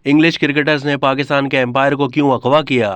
English cricketers ने पाकिस्तान के empire को क्यों अगवा किया?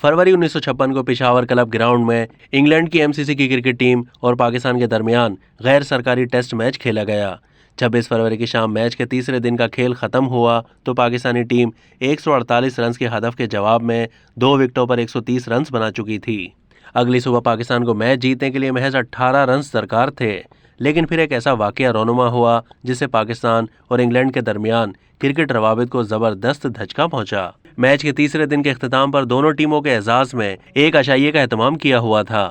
फरवरी 1956 को पेशावर क्लब ग्राउंड में इंग्लैंड की एमसीसी की क्रिकेट टीम और पाकिस्तान के दरमियान गैर सरकारी टेस्ट मैच खेला गया। 26 फरवरी की शाम मैच के तीसरे दिन का खेल खत्म हुआ तो पाकिस्तानी टीम 148 रन के हदफ के जवाब में 2 विकेटों पर 130 रन बना चुकी थी। अगली सुबह पाकिस्तान को मैच जीतने के लिए महज 18 रन दरकार थे, लेकिन फिर एक ऐसा वाकया रोनुमा हुआ जिससे पाकिस्तान और इंग्लैंड के दरमियान क्रिकेट रवाबित को जबरदस्त धचका पहुंचा। मैच के तीसरे दिन के इख्तिताम पर दोनों टीमों के एजाज में एक अशाइये का एहतमाम किया हुआ था।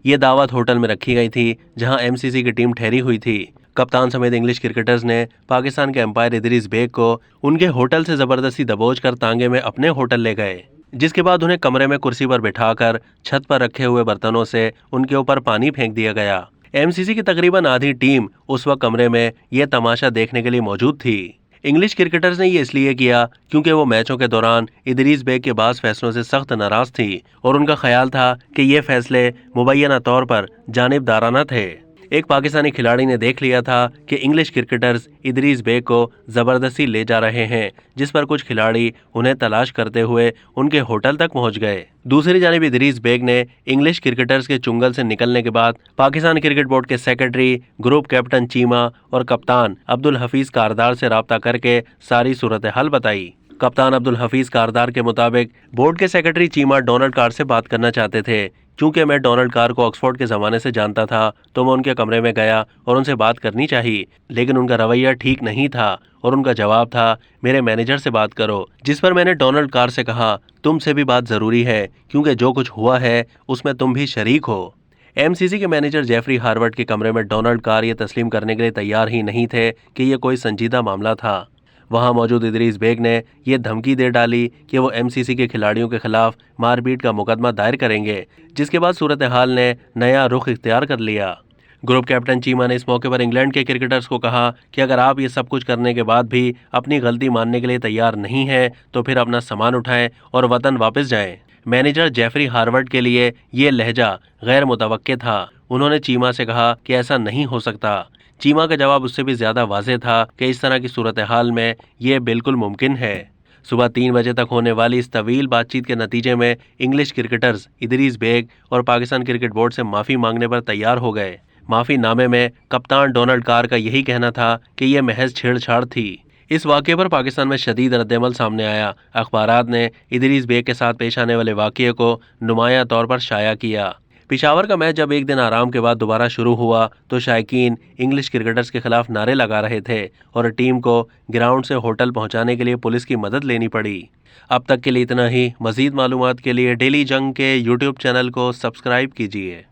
ये दावत होटल में रखी गई थी जहां एमसीसी की टीम ठहरी हुई थी। कप्तान समेत इंग्लिश क्रिकेटर्स ने पाकिस्तान के एम्पायर इदरीस बेग को उनके होटल से जबरदस्ती दबोच कर तांगे में अपने होटल ले गए, जिसके बाद उन्हें कमरे में कुर्सी पर बिठाकर छत पर रखे हुए बर्तनों से उनके ऊपर पानी फेंक दिया गया। एमसीसी की तकरीबन आधी टीम उस वक्त कमरे में यह तमाशा देखने के लिए मौजूद थी। इंग्लिश क्रिकेटर्स ने ये इसलिए किया क्योंकि वो मैचों के दौरान इदरीस बेग के बाज़ फैसलों से सख्त नाराज थी और उनका ख्याल था कि ये फैसले मुबैना तौर पर जानिबदाराना थे। एक पाकिस्तानी खिलाड़ी ने देख लिया था कि इंग्लिश क्रिकेटर्स इदरीस बेग को जबरदस्ती ले जा रहे हैं, जिस पर कुछ खिलाड़ी उन्हें तलाश करते हुए उनके होटल तक पहुंच गए। दूसरी जानिब इदरीस बेग ने इंग्लिश क्रिकेटर्स के चुंगल से निकलने के बाद पाकिस्तान क्रिकेट बोर्ड के सेक्रेटरी, ग्रुप कैप्टन चीमा और कप्तान अब्दुल हफीज कारदार से राब्ता करके सारी सूरत हाल बताई। कप्तान अब्दुल हफीज कारदार के मुताबिक बोर्ड के सेक्रेटरी चीमा डोनाल्ड कार से बात करना चाहते थे। क्योंकि मैं डोनाल्ड कार को ऑक्सफोर्ड के ज़माने से जानता था तो मैं उनके कमरे में गया और उनसे बात करनी चाहिए, लेकिन उनका रवैया ठीक नहीं था और उनका जवाब था मेरे मैनेजर से बात करो, जिस पर मैंने डोनाल्ड कार से कहा तुमसे भी बात ज़रूरी है क्योंकि जो कुछ हुआ है उसमें तुम भी शरीक हो। एमसीसी के मैनेजर जेफरी हार्वर्ड के कमरे में डोनाल्ड कार ये तस्लीम करने के लिए तैयार ही नहीं थे कि यह कोई संजीदा मामला था। वहां मौजूद इदरीस बेग ने यह धमकी दे डाली कि वो एमसीसी के खिलाड़ियों के खिलाफ मारपीट का मुकदमा दायर करेंगे, जिसके बाद सूरत हाल ने नया रुख इख्तियार कर लिया। ग्रुप कैप्टन चीमा ने इस मौके पर इंग्लैंड के क्रिकेटर्स को कहा कि अगर आप ये सब कुछ करने के बाद भी अपनी गलती मानने के लिए तैयार नहीं हैं तो फिर अपना सामान उठाएं और वतन वापस जाएं। मैनेजर जेफरी हार्वर्ड के लिए ये लहजा गैर मुतवक्के था। उन्होंने चीमा से कहा कि ऐसा नहीं हो सकता। चीमा का जवाब उससे भी ज्यादा वाज़ेह था कि इस तरह की सूरत हाल में ये बिल्कुल मुमकिन है। सुबह 3 बजे तक होने वाली इस तवील बातचीत के नतीजे में इंग्लिश क्रिकेटर्स इदरीस बेग और पाकिस्तान क्रिकेट बोर्ड से माफ़ी मांगने पर तैयार हो गए। माफ़ी नामे में कप्तान डोनाल्ड कार का यही कहना था कि यह महज छेड़छाड़ थी। इस वाक़े पर पाकिस्तान में शदीद रद्दअमल सामने आया। अखबारात ने इदरीस बेग के साथ पेश आने वाले वाक़े को नुमाया तौर पर शाया किया। पेशावर का मैच जब एक दिन आराम के बाद दोबारा शुरू हुआ तो शायकीन इंग्लिश क्रिकेटर्स के खिलाफ नारे लगा रहे थे और टीम को ग्राउंड से होटल पहुंचाने के लिए पुलिस की मदद लेनी पड़ी। अब तक के लिए इतना ही। मज़ीद मालूमात के लिए डेली जंग के यूट्यूब चैनल को सब्सक्राइब कीजिए।